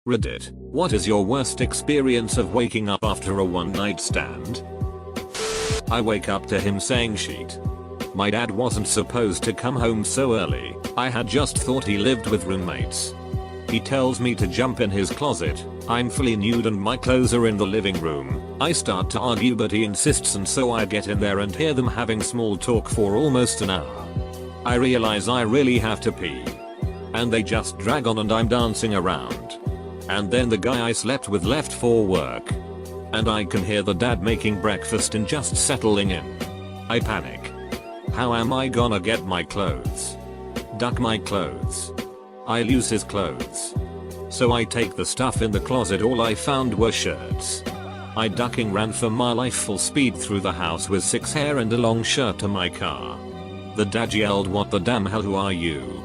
Reddit, what is your worst experience of waking up after a one-night stand? I wake up to him saying shit. My dad wasn't supposed to come home so early, I had just thought he lived with roommates. He tells me to jump in his closet, I'm fully nude and my clothes are in the living room. I start to argue but he insists and so I get in there and hear them having small talk for almost an hour. I realize I really have to pee. And they just drag on and I'm dancing around. And then the guy I slept with left for work. And I can hear the dad making breakfast and just settling in. I panic. How am I gonna get my clothes? Duck my clothes. I lose his clothes. So I take the stuff in the closet, all I found were shirts. I ducking ran for my life full speed through the house with 6 hair and a long shirt to my car. The dad yelled, "What the damn hell, who are you?"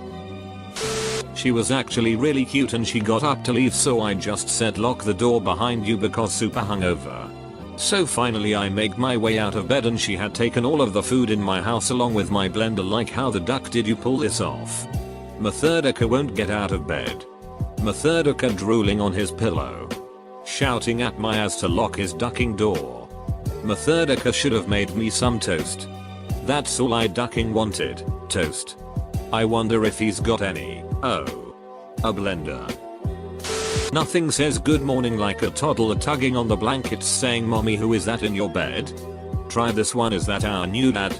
She was actually really cute and she got up to leave, so I just said lock the door behind you because super hungover. So finally I make my way out of bed and she had taken all of the food in my house along with my blender. Like, how the duck did you pull this off? Methodica won't get out of bed. Methodica drooling on his pillow. Shouting at my ass to lock his ducking door. Methodica should have made me some toast. That's all I ducking wanted, toast. I wonder if he's got any. Oh. A blender. Nothing says good morning like a toddler tugging on the blankets saying, "Mommy, who is that in your bed? Try this one, is that our new dad?"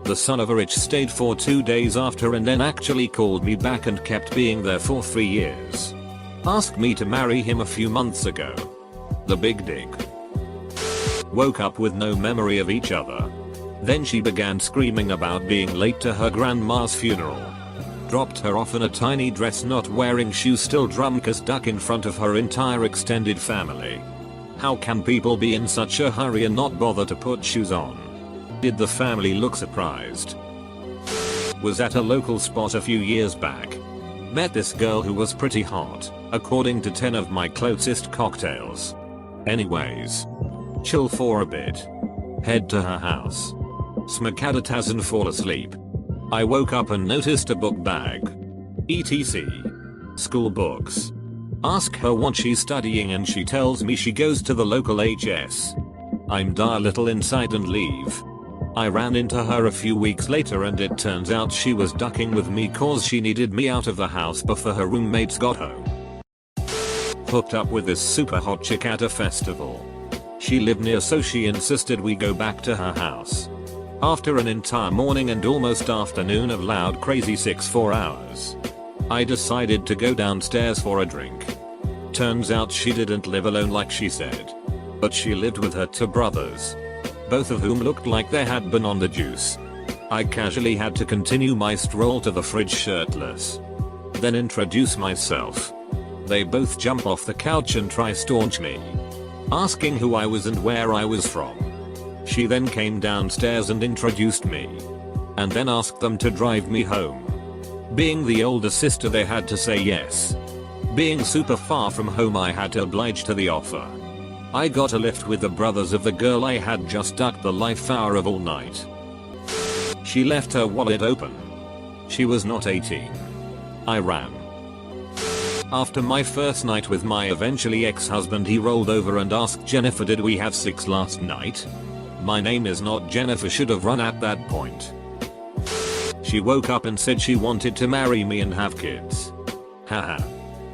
The son of a rich stayed for 2 days after and then actually called me back and kept being there for 3 years. Asked me to marry him a few months ago. The big dick. Woke up with no memory of each other. Then she began screaming about being late to her grandma's funeral. Dropped her off in a tiny dress, not wearing shoes, still drunk as duck in front of her entire extended family. How can people be in such a hurry and not bother to put shoes on? Did the family look surprised? Was at a local spot a few years back. Met this girl who was pretty hot, according to 10 of my closest cocktails. Anyways. Chill for a bit. Head to her house. Smakadataz and fall asleep. I woke up and noticed a book bag. etc. School books. Ask her what she's studying and she tells me she goes to the local HS. I'm a little inside and leave. I ran into her a few weeks later and it turns out she was ducking with me cause she needed me out of the house before her roommates got home. Hooked up with this super hot chick at a festival. She lived near, so she insisted we go back to her house. After an entire morning and almost afternoon of loud crazy 4 hours. I decided to go downstairs for a drink. Turns out she didn't live alone like she said. But she lived with her 2 brothers. Both of whom looked like they had been on the juice. I casually had to continue my stroll to the fridge shirtless. Then introduce myself. They both jump off the couch and try staunch me. Asking who I was and where I was from. She then came downstairs and introduced me. And then asked them to drive me home. Being the older sister, they had to say yes. Being super far from home, I had to oblige to the offer. I got a lift with the brothers of the girl I had just ducked the life hour of all night. She left her wallet open. She was not 18. I ran. After my first night with my eventually ex-husband, he rolled over and asked Jennifer, "Did we have sex last night?" My name is not Jennifer, should have run at that point. She woke up and said she wanted to marry me and have kids. Haha.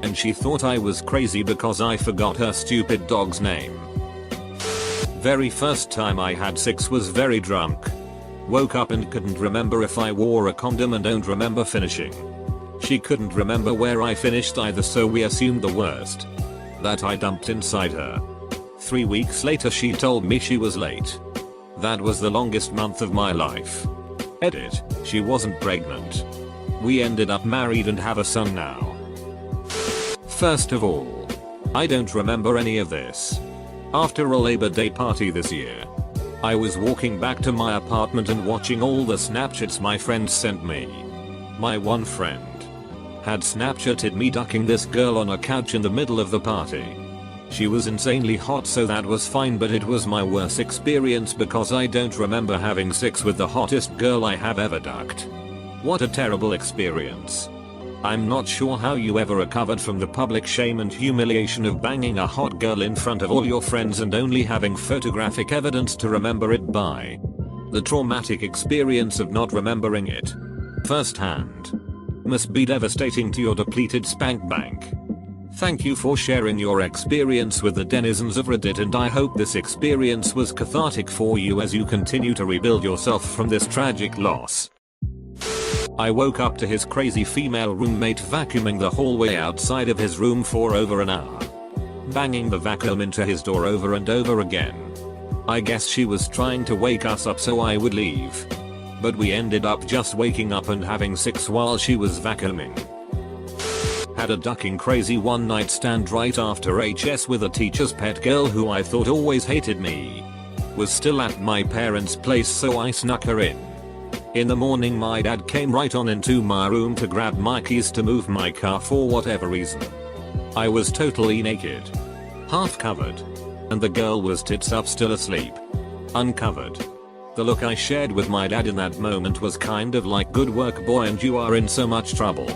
And she thought I was crazy because I forgot her stupid dog's name. Very first time I had sex was very drunk. Woke up and couldn't remember if I wore a condom and don't remember finishing. She couldn't remember where I finished either, so we assumed the worst. That I dumped inside her. 3 weeks later she told me she was late. That was the longest month of my life. Edit, she wasn't pregnant. We ended up married and have a son now. First of all, I don't remember any of this. After a Labor Day party this year, I was walking back to my apartment and watching all the Snapchats my friends sent me. My one friend had Snapchatted me ducking this girl on a couch in the middle of the party. She was insanely hot, so that was fine, but it was my worst experience because I don't remember having sex with the hottest girl I have ever ducked. What a terrible experience. I'm not sure how you ever recovered from the public shame and humiliation of banging a hot girl in front of all your friends and only having photographic evidence to remember it by. The traumatic experience of not remembering it firsthand must be devastating to your depleted spank bank. Thank you for sharing your experience with the denizens of Reddit, and I hope this experience was cathartic for you as you continue to rebuild yourself from this tragic loss. I woke up to his crazy female roommate vacuuming the hallway outside of his room for over an hour, banging the vacuum into his door over and over again. I guess she was trying to wake us up so I would leave, but we ended up just waking up and having sex while she was vacuuming. Had a ducking crazy one night stand right after HS with a teacher's pet girl who I thought always hated me. Was still at my parents' place, so I snuck her in. In the morning my dad came right on into my room to grab my keys to move my car for whatever reason. I was totally naked, half covered, and the girl was tits up still asleep, uncovered. The look I shared with my dad in that moment was kind of like, good work boy, and you are in so much trouble.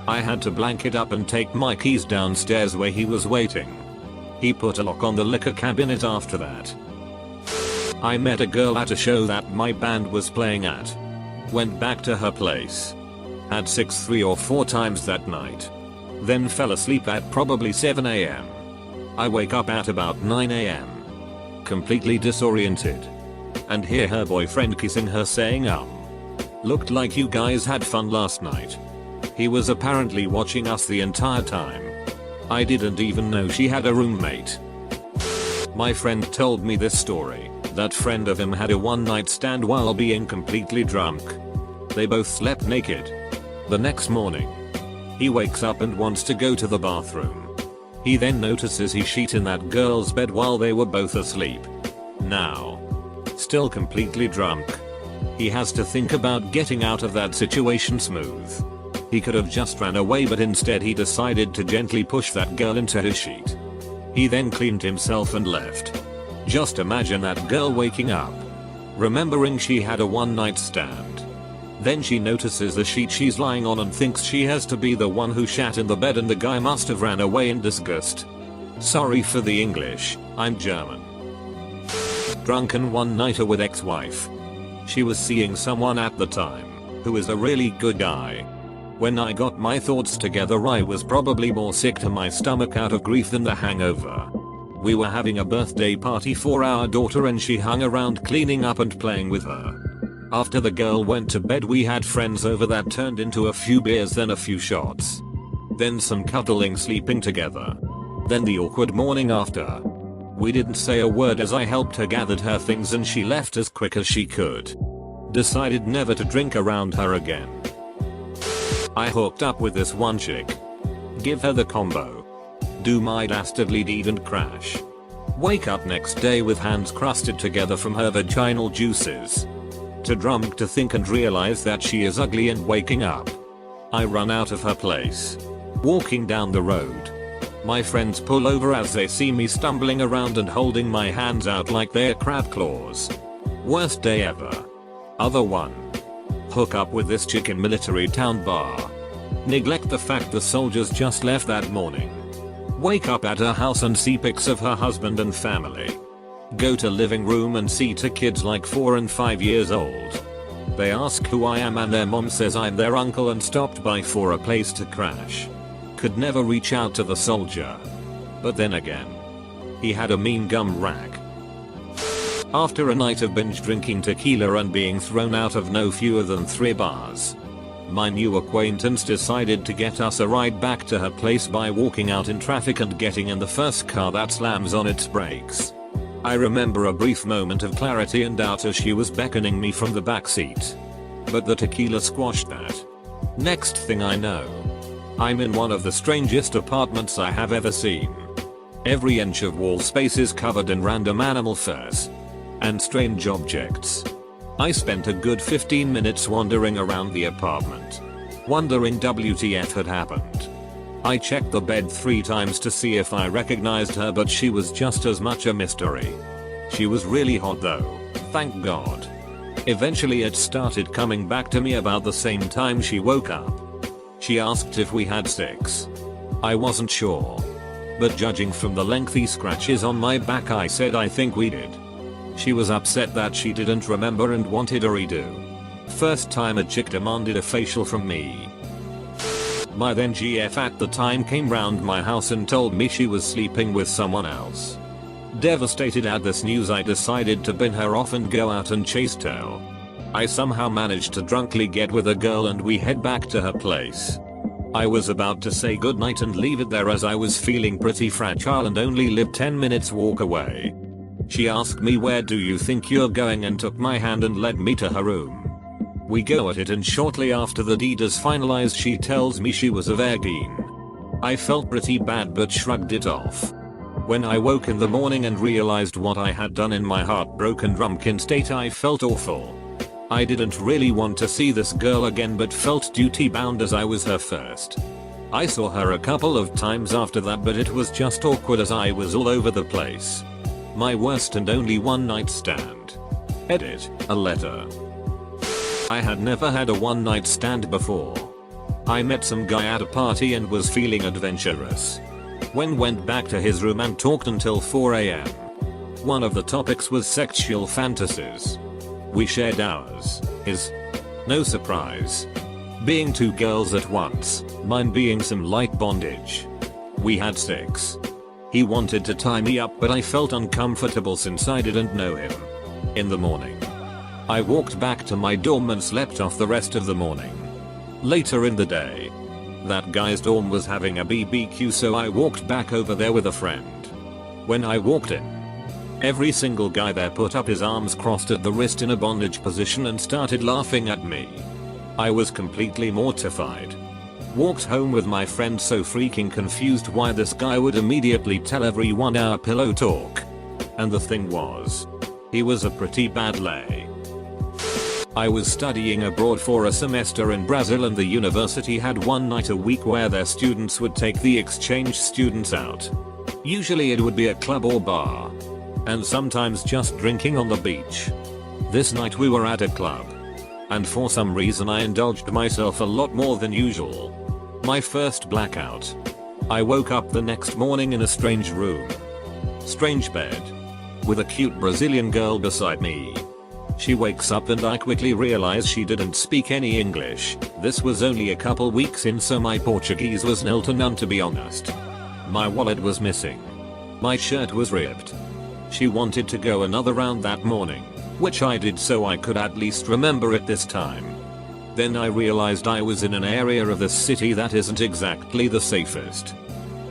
I had to blanket up and take my keys downstairs where he was waiting. He put a lock on the liquor cabinet after that. I met a girl at a show that my band was playing at. Went back to her place. Had sex 3 or 4 times that night. Then fell asleep at probably 7 AM. I wake up at about 9 AM. Completely disoriented. And hear her boyfriend kissing her saying looked like you guys had fun last night. He was apparently watching us the entire time. I didn't even know she had a roommate. My friend told me this story. That friend of him had a one night stand while being completely drunk. They both slept naked. The next morning, he wakes up and wants to go to the bathroom. He then notices he sheet in that girl's bed while they were both asleep. Now, still completely drunk, he has to think about getting out of that situation smooth. He could have just ran away, but instead he decided to gently push that girl into his sheet. He then cleaned himself and left. Just imagine that girl waking up, remembering she had a one night stand. Then she notices the sheet she's lying on and thinks she has to be the one who shat in the bed, and the guy must have ran away in disgust. Sorry for the English, I'm German. Drunken one-nighter with ex-wife. She was seeing someone at the time, who is a really good guy. When I got my thoughts together, I was probably more sick to my stomach out of grief than the hangover. We were having a birthday party for our daughter and she hung around cleaning up and playing with her. After the girl went to bed, we had friends over that turned into a few beers, then a few shots. Then some cuddling, sleeping together. Then the awkward morning after. We didn't say a word as I helped her gathered her things and she left as quick as she could. Decided never to drink around her again. I hooked up with this one chick. Give her the combo. Do my dastardly deed and crash. Wake up next day with hands crusted together from her vaginal juices. Too drunk to think and realize that she is ugly, and waking up, I run out of her place. Walking down the road. My friends pull over as they see me stumbling around and holding my hands out like they're crab claws. Worst day ever. Other one. Hook up with this chick in military town bar. Neglect the fact the soldiers just left that morning. Wake up at her house and see pics of her husband and family. Go to living room and see 2 kids like 4 and 5 years old. They ask who I am and their mom says I'm their uncle and stopped by for a place to crash. Could never reach out to the soldier. But then again, he had a mean gum rack. After a night of binge drinking tequila and being thrown out of no fewer than 3 bars, my new acquaintance decided to get us a ride back to her place by walking out in traffic and getting in the first car that slams on its brakes. I remember a brief moment of clarity and doubt as she was beckoning me from the back seat. But the tequila squashed that. Next thing I know, I'm in one of the strangest apartments I have ever seen. Every inch of wall space is covered in random animal furs and strange objects. I spent a good 15 minutes wandering around the apartment, wondering WTF had happened. I checked the bed 3 times to see if I recognized her, but she was just as much a mystery. She was really hot though, thank God. Eventually it started coming back to me about the same time she woke up. She asked if we had sex. I wasn't sure. But judging from the lengthy scratches on my back, I said I think we did. She was upset that she didn't remember and wanted a redo. First time a chick demanded a facial from me. My then GF at the time came round my house and told me she was sleeping with someone else. Devastated at this news, I decided to bin her off and go out and chase tail. I somehow managed to drunkenly get with a girl and we head back to her place. I was about to say goodnight and leave it there as I was feeling pretty fragile and only lived 10 minutes walk away. She asked me, "Where do you think you're going?" and took my hand and led me to her room. We go at it and shortly after the deed is finalized she tells me she was a virgin. I felt pretty bad but shrugged it off. When I woke in the morning and realized what I had done in my heartbroken drunken state, I felt awful. I didn't really want to see this girl again but felt duty bound as I was her first. I saw her a couple of times after that, but it was just awkward as I was all over the place. My worst and only one night stand. Edit, a letter. I had never had a one night stand before. I met some guy at a party and was feeling adventurous. Went back to his room and talked until 4 AM. One of the topics was sexual fantasies. We shared ours, his. No surprise. Being two girls at once, mine being some light bondage. We had sex. He wanted to tie me up but I felt uncomfortable since I didn't know him. In the morning, I walked back to my dorm and slept off the rest of the morning. Later in the day, that guy's dorm was having a BBQ, so I walked back over there with a friend. When I walked in, every single guy there put up his arms crossed at the wrist in a bondage position and started laughing at me. I was completely mortified. Walked home with my friend so freaking confused why this guy would immediately tell everyone our pillow talk. And the thing was, he was a pretty bad lay. I was studying abroad for a semester in Brazil and the university had one night a week where their students would take the exchange students out. Usually it would be a club or bar. And sometimes just drinking on the beach. This night we were at a club. And for some reason I indulged myself a lot more than usual. My first blackout. I woke up the next morning in a strange room. Strange bed. With a cute Brazilian girl beside me. She wakes up and I quickly realize she didn't speak any English. This was only a couple weeks in, so my Portuguese was nil to none, to be honest. My wallet was missing. My shirt was ripped. She wanted to go another round that morning, which I did so I could at least remember it this time. Then I realized I was in an area of the city that isn't exactly the safest.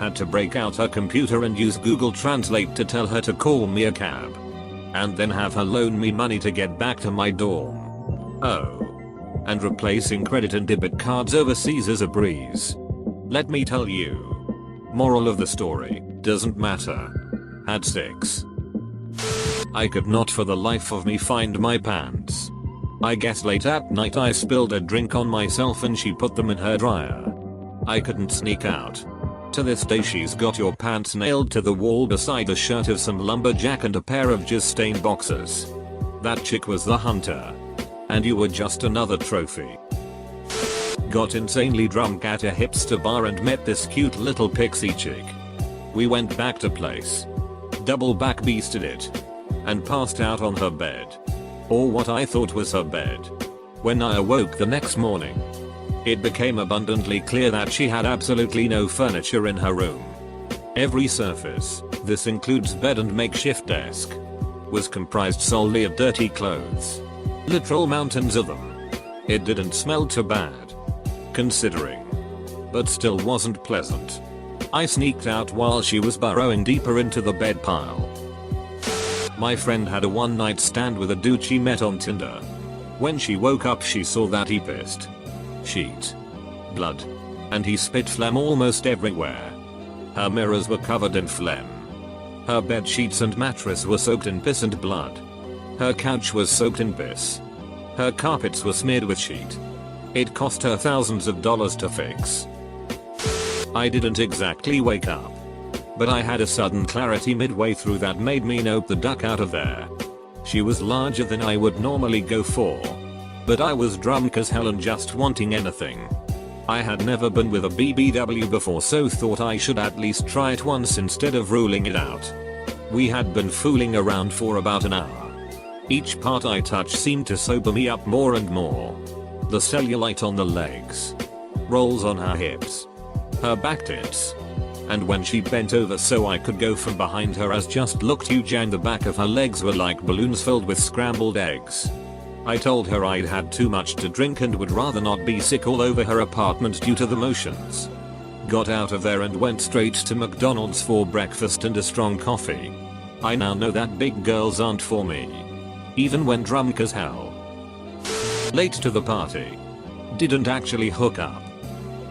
Had to break out her computer and use Google Translate to tell her to call me a cab. And then have her loan me money to get back to my dorm. Oh. And replacing credit and debit cards overseas is a breeze. Let me tell you. Moral of the story, doesn't matter. Had sex. I could not for the life of me find my pants. I guess late at night I spilled a drink on myself and she put them in her dryer. I couldn't sneak out. To this day she's got your pants nailed to the wall beside a shirt of some lumberjack and a pair of jizz-stained boxers. That chick was the hunter. And you were just another trophy. Got insanely drunk at a hipster bar and met this cute little pixie chick. We went back to place. Double back beasted it. And passed out on her bed. Or what I thought was her bed. When I awoke the next morning, it became abundantly clear that she had absolutely no furniture in her room. Every surface, this includes bed and makeshift desk, was comprised solely of dirty clothes. Literal mountains of them. It didn't smell too bad, considering, but still wasn't pleasant. I sneaked out while she was burrowing deeper into the bed pile. My friend had a one night stand with a dude she met on Tinder. When she woke up she saw that he pissed, sheet, blood, and he spit phlegm almost everywhere. Her mirrors were covered in phlegm. Her bed sheets and mattress were soaked in piss and blood. Her couch was soaked in piss. Her carpets were smeared with sheet. It cost her thousands of dollars to fix. I didn't exactly wake up, but I had a sudden clarity midway through that made me nope the duck out of there. She was larger than I would normally go for, but I was drunk as hell and just wanting anything. I had never been with a BBW before, so thought I should at least try it once instead of ruling it out. We had been fooling around for about an hour. Each part I touched seemed to sober me up more and more. The cellulite on the legs, rolls on her hips, her back tits, and when she bent over so I could go from behind her as just looked huge, and the back of her legs were like balloons filled with scrambled eggs. I told her I'd had too much to drink and would rather not be sick all over her apartment due to the motions. Got out of there and went straight to McDonald's for breakfast and a strong coffee. I now know that big girls aren't for me, even when drunk as hell. Late to the party. Didn't actually hook up,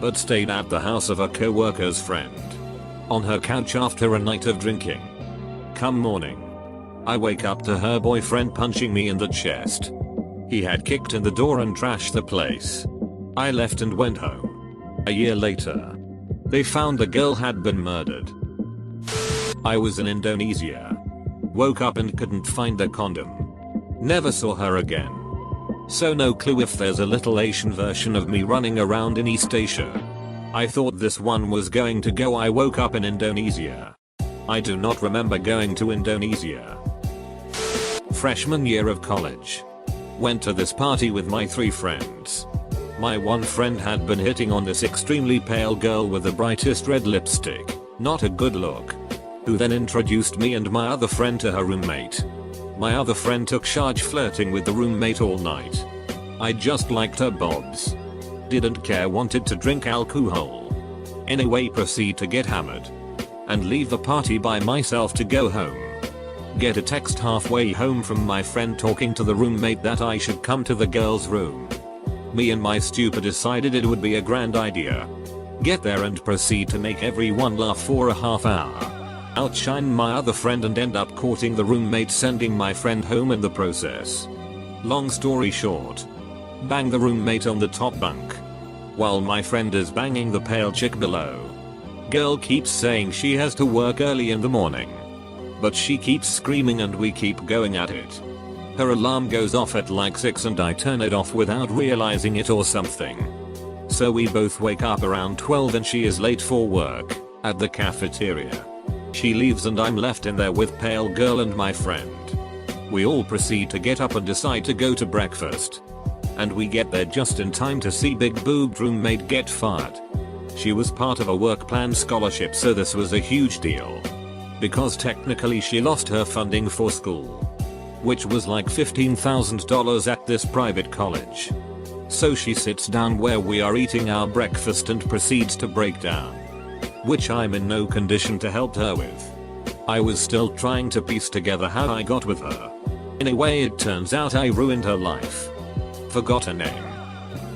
but stayed at the house of a co-worker's friend, on her couch after a night of drinking. Come morning, I wake up to her boyfriend punching me in the chest. He had kicked in the door and trashed the place. I left and went home. A year later, they found the girl had been murdered. I was in Indonesia. Woke up and couldn't find the condom. Never saw her again. So no clue if there's a little Asian version of me running around in East Asia. I thought this one was going to go. I woke up in Indonesia. I do not remember going to Indonesia. Freshman year of college. Went to this party with my 3 friends. My one friend had been hitting on this extremely pale girl with the brightest red lipstick, not a good look, who then introduced me and my other friend to her roommate. My other friend took charge, flirting with the roommate all night. I just liked her bobs. Didn't care, wanted to drink alcohol. Anyway, proceed to get hammered and leave the party by myself to go home. Get a text halfway home from my friend talking to the roommate that I should come to the girl's room. Me and my stupid decided it would be a grand idea. Get there and proceed to make everyone laugh for a half hour. Outshine my other friend and end up courting the roommate, sending my friend home in the process. Long story short, bang the roommate on the top bunk, while my friend is banging the pale chick below. Girl keeps saying she has to work early in the morning, but she keeps screaming and we keep going at it. Her alarm goes off at like 6 and I turn it off without realizing it or something. So we both wake up around 12 and she is late for work, at the cafeteria. She leaves and I'm left in there with pale girl and my friend. We all proceed to get up and decide to go to breakfast. And we get there just in time to see big boobed roommate get fired. She was part of a work plan scholarship, so this was a huge deal, because technically she lost her funding for school, which was like $15,000 at this private college. So she sits down where we are eating our breakfast and proceeds to break down, which I'm in no condition to help her with. I was still trying to piece together how I got with her. Anyway, it turns out I ruined her life. Forgot her name.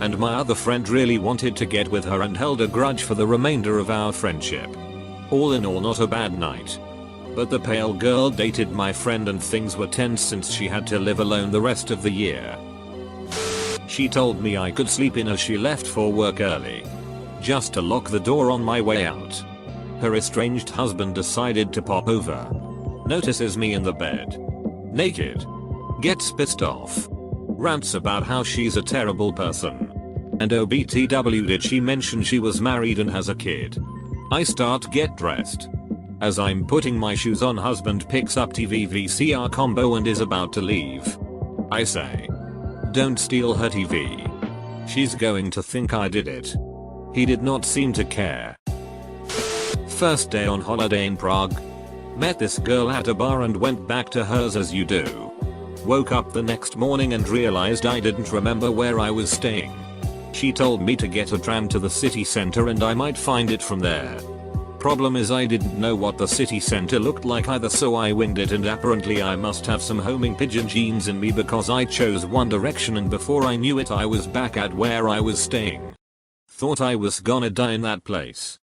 And my other friend really wanted to get with her and held a grudge for the remainder of our friendship. All in all, not a bad night. But the pale girl dated my friend and things were tense since she had to live alone the rest of the year. She told me I could sleep in as she left for work early, just to lock the door on my way out. Her estranged husband decided to pop over, notices me in the bed, naked, gets pissed off, rants about how she's a terrible person. And OBTW, did she mention she was married and has a kid? I start get dressed. As I'm putting my shoes on, husband picks up TV VCR combo and is about to leave. I say, don't steal her TV. She's going to think I did it. He did not seem to care. First day on holiday in Prague. Met this girl at a bar and went back to hers as you do. Woke up the next morning and realized I didn't remember where I was staying. She told me to get a tram to the city center and I might find it from there. Problem is I didn't know what the city center looked like either, so I winged it, and apparently I must have some homing pigeon genes in me because I chose one direction and before I knew it I was back at where I was staying. Thought I was gonna die in that place.